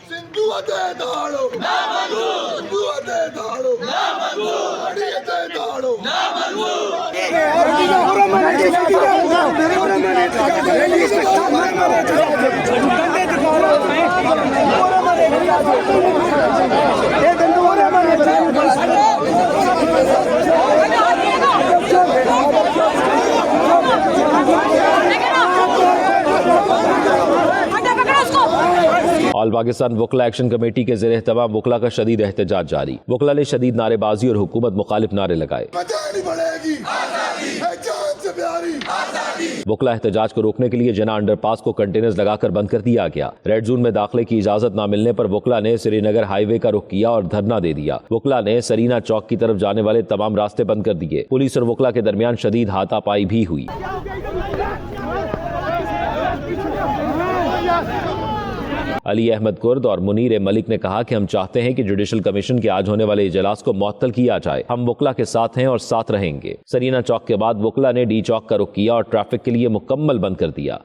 സിന്ധുവതേ താളോ സിന്ധുവതേ താളോ അടിയതേ താളോ all Pakistan वकला action committee के ज़ेर एहतमाम वकला का शदीद एहतजाज जारी। वकला ने शदीद नारेबाजी और हुकूमत मुखालिफ नारे लगाए। वकला एहतजाज को रोकने के लिए जना अंडरपास को कंटेनर्स लगाकर बंद कर दिया गया। रेड जोन में दाखिले की इजाजत न मिलने पर वकला ने श्रीनगर हाईवे का रुख किया और धरना दे दिया। वकला ने सरीना चौक की तरफ जाने वाले तमाम रास्ते बंद कर दिए। पुलिस और वकला के दरमियान शदीद हाथापाई भी हुई। अली अहमद कुर्द और मुनीर मलिक ने कहा कि हम चाहते हैं कि जुडिशल कमीशन के आज होने वाले इजलास को मुअत्तल किया जाए। हम वकला के साथ हैं और साथ रहेंगे। सरीना चौक के बाद वकला ने डी चौक का रुख किया और ट्रैफिक के लिए मुकम्मल बंद कर दिया।